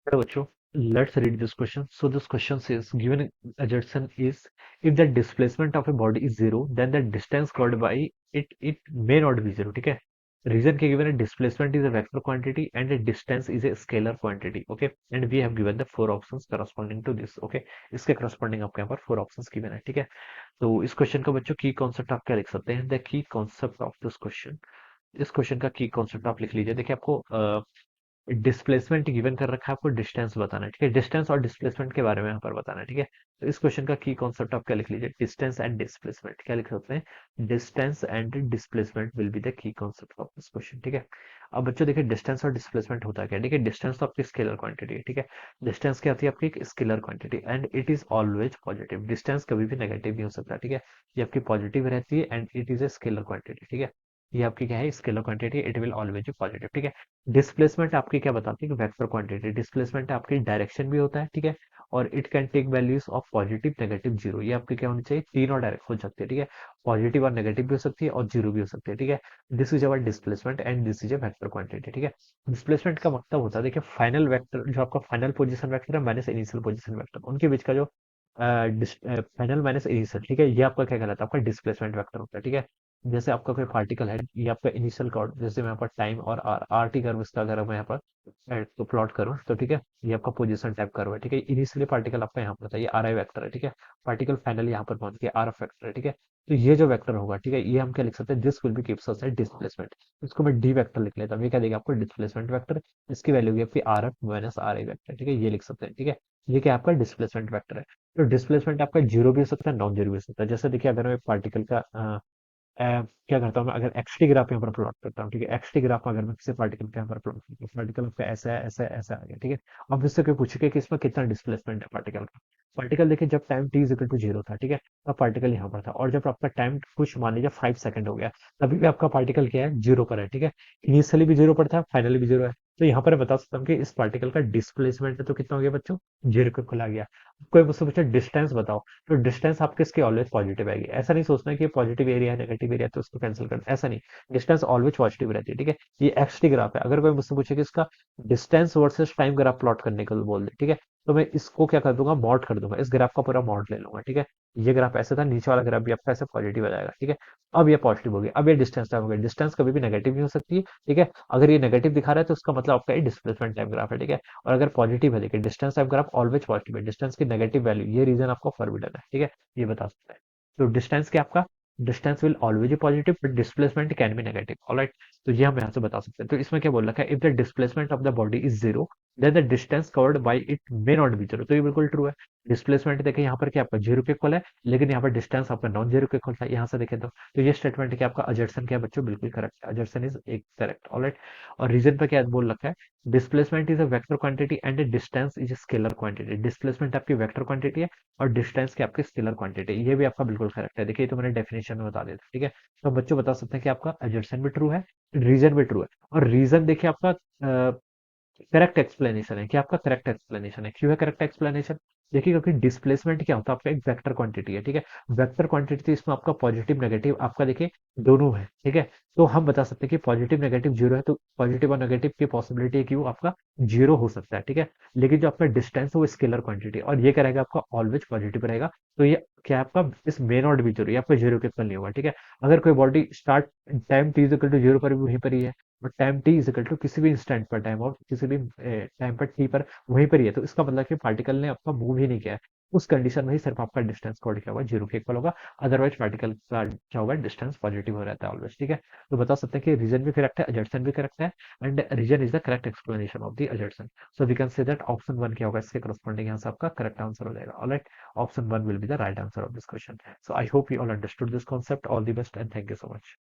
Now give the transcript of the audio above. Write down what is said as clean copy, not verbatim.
Hello, bachcho. Let's read this question. So this question says, given assertion is, if the displacement of a body is zero, then the distance covered by it may not be zero. ठीक है? Reason के given a displacement is a vector quantity and a distance is a scalar quantity. Okay? And we have given the four options corresponding to this. Okay? इसके corresponding आपके यहाँ पर four options given है. ठीक है? तो इस क्वेश्चन का बच्चों की कॉन्सेप्ट आप क्या लिख सकते हैं? The key concept of this question. इस क्वेश्चन का की कॉन्सेप्ट आप लिख लीजिए. देखिए आपको डिस्प्लेसमेंट गिवन कर रखा है, आपको डिस्टेंस बताना है. ठीक है, डिस्टेंस और डिस्प्लेसमेंट के बारे में यहाँ पर बताना है. ठीक है, तो इस क्वेश्चन का की कॉन्सेप्ट आप क्या लिख लीजिए? Distance and displacement. क्या लिख सकते हैं? Distance and displacement will be the key concept of this question. ठीक है, अब बच्चों देखिए डिस्टेंस और डिस्प्लेसमेंट होता है क्या? देखिए डिस्टेंस तो आपकी स्केलर क्वांटिटी है. ठीक है, डिस्टेंस क्या होती है? आपकी एक scalar quantity and it is always positive. Distance कभी भी नेगेटिव नहीं हो सकता. ठीक है, ये आपकी पॉजिटिव रहती है and it is a scalar quantity. ठीक है, ये आपकी क्या है? Scalar quantity. It will always be positive. ठीक है, डिस्प्लेसमेंट आपकी क्या बताती है? Vector quantity. डिस्प्लेसमेंट आपकी डायरेक्शन भी होता है. ठीक है, और it can take values of positive negative zero. ये आपकी क्या होनी चाहिए? तीन और डायरेक्ट हो सकती है. ठीक है, पॉजिटिव और नेगेटिव भी हो सकती है और जीरो भी हो सकती है. ठीक है, this is our displacement and this is a vector quantity. ठीक है, डिस्प्लेसमेंट का मतलब होता है, देखिए फाइनल वेक्टर जो आपका फाइनल पोजीशन वेक्टर है माइनस इनिशियल पोजीशन वेक्टर, उनके बीच का जो फाइनल माइनस इनिशियल. ठीक है, ये आपका क्या कहलाता है? आपका डिस्प्लेसमेंट वेक्टर होता है. ठीक है, जैसे आपका कोई पार्टिकल है, ये आपका इनिशियल कॉर्ड, जैसे मैं यहाँ पर टाइम और आर टी कर्व इसका अगर मैं यहाँ पर तो प्लॉट करूँ तो ठीक है, ये आपका पोजीशन टाइप कर्व है. ठीक है, इनिशियली पार्टिकल आपका यहाँ पर था, ये आर आई वेक्टर है. ठीक है, पार्टिकल फाइनली यहाँ पर पहुंच गया, आर एफ वेक्टर है. ठीक है, तो ये जो वेक्टर होगा, ठीक है, ये हम क्या लिख सकते हैं? This will be gives us displacement. इसको मैं डी वेक्टर लिख लेता हूँ. ये क्या देगा आपको? Displacement vector. इसकी वैल्यू होगी आपकी R F minus are I vector. ठीक है, ये लिख सकते हैं. ठीक है, ये क्या आपका डिस्प्लेसमेंट वेक्टर है. तो डिस्प्लेसमेंट आपका जीरो भी हो सकता है, नॉन जीरो भी हो सकता है. जैसे देखिए अगर मैं पार्टिकल का क्या करता हूँ मैं? अगर एक्स टी ग्राफ यहाँ पर प्लॉट करता हूँ. ठीक है, एक्स टी ग्राफ अगर मैं किसी पार्टिकल के यहाँ पर प्लॉट करता हूँ, पार्टिकल आपका ऐसा है, ऐसा है, ऐसा आ गया. ठीक है, अब इससे कोई पूछे कि इसमें कितना डिस्प्लेसमेंट है पार्टिकल का. पार्टिकल देखिए जब time T is equal to zero था, ठीक है, तब पार्टिकल यहाँ पर था, और जब आपका टाइम कुछ मान लीजिए 5 सेकंड हो गया, तभी भी आपका पार्टिकल क्या है? जीरो पर है. ठीक है, इनिशियली भी जीरो पर था, फाइनली भी जीरो है. तो यहाँ पर मैं बता सकता हूँ कि इस पार्टिकल का डिस्प्लेसमेंट है तो कितना हो गया बच्चों? जीरो के खुला गया. कोई मुझसे पूछे डिस्टेंस बताओ, तो डिस्टेंस आपके इसकी ऑलवेज पॉजिटिव आएगी. ऐसा नहीं सोचना कि पॉजिटिव एरिया है नेगेटिव एरिया तो उसको कैंसिल कर दो, ऐसा नहीं. डिस्टेंस ऑलवेज पॉजिटिव रहती है. ठीक है, ये एक्स टी ग्राफ है. अगर कोई मुझसे पूछे कि इसका distance versus time graph plot करने को बोल दे, ठीक है, तो मैं इसको क्या कर दूंगा? मॉड कर दूंगा. इस ग्राफ का पूरा मॉड ले लूंगा. ठीक है, ये ग्राफ ऐसे था, नीचे वाला ग्राफ भी आपका ऐसे पॉजिटिव आ जाएगा. ठीक है, अब ये पॉजिटिव हो गया, अब ये डिस्टेंस टाइम हो गया. डिस्टेंस कभी भी नेगेटिव नहीं हो सकती है. ठीक है, अगर ये नेगेटिव दिखा रहा है तो उसका मतलब आपका ये डिस्प्लेसमेंट टाइम ग्राफ है. ठीक है, और अगर पॉजिटिव है, देखिए distance time graph always positive है. डिस्टेंस की नेगेटिव वैल्यू, ये रीजन आपको फॉरबिडन है. ठीक है, ये बता सकते हैं. तो डिस्टेंस क्या आपका? Distance will always be positive but displacement can be negative. Alright, तो ये हम यहाँ से बता सकते हैं. तो इसमें क्या बोल रखा है? If the displacement of the body is zero, then the distance covered by it may not be zero. तो ये बिल्कुल ट्रू है. डिस्प्लेसमेंट देखें यहाँ पर क्या आपका जीरो के इक्वल है, लेकिन यहाँ पर डिस्टेंस आपका नॉन जीरो के इक्वल था. यहाँ से देखें तो ये स्टेटमेंट क्या आपका अजर्सन क्या है बच्चों? बिल्कुल करेक्ट है. अजर्सन इज एक करेक्ट. ऑलराइट, और रीजन पे क्या बोल रखा है? Displacement is a vector quantity and distance is scalar quantity. Displacement आपकी वेक्टर क्वांटिटी है और डिस्टेंस की आपकी स्केलर क्वांटिटी. ये भी आपका बिल्कुल करेक्ट है. देखिए तो मैंने डेफिनेशन में बता दिया था. ठीक है, तो बच्चों बता सकते हैं कि आपका एजर्सन भी ट्रू है, रीजन भी ट्रू है. और रीजन देखिए आपका करेक्ट एक्सप्लेनेशन है. क्या आपका करेक्ट एक्सप्लेनेशन है? क्यों है करेक्ट एक्सप्लेनेशन? देखिए क्योंकि डिस्प्लेसमेंट क्या होता है? आपका एक वेक्टर क्वांटिटी है. ठीक है, वेक्टर क्वांटिटी तो इसमें आपका पॉजिटिव नेगेटिव आपका देखिए दोनों है. ठीक है, तो हम बता सकते हैं कि पॉजिटिव नेगेटिव जीरो है, तो पॉजिटिव और नेगेटिव की पॉसिबिलिटी है कि वो आपका जीरो हो सकता है. ठीक है, लेकिन जो आपका डिस्टेंस है वो स्केलर क्वांटिटी और ये क्या रहेगा? आपका ऑलवेज पॉजिटिव रहेगा. तो ये क्या है आपका? इस मे नॉट भी जीरो, ये आपका जीरो के इक्वल नहीं होगा. ठीक है, अगर कोई body start time T is equal to zero पर भी वहीं पर ही है, और time T is equal to किसी भी इंस्टेंट पर टाइम और किसी भी टाइम पर टी पर वहीं पर ही है, तो इसका मतलब कि पार्टिकल ने आपका मूव ही नहीं किया है. उस कंडीशन में ही सिर्फ आपका डिस्टेंस कॉर्ड क्या होगा? जीरो के इक्वल होगा. अदरवाइज पार्टिकल का क्या होगा? डिस्टेंस पॉजिटिव हो रहता है ऑलवेज. ठीक है, तो बता सकते हैं कि रीजन भी करेक्ट है, अजर्सन भी करेक्ट है, and reason is the correct explanation of the assertion. So we can say that option one क्या होगा? इसके करस्पॉन्डिंग यहाँ से आपका करेक्ट आंसर हो जाएगा. Alright, option one will be the right answer of this question. So I hope you all understood this concept. All the best and thank you so much.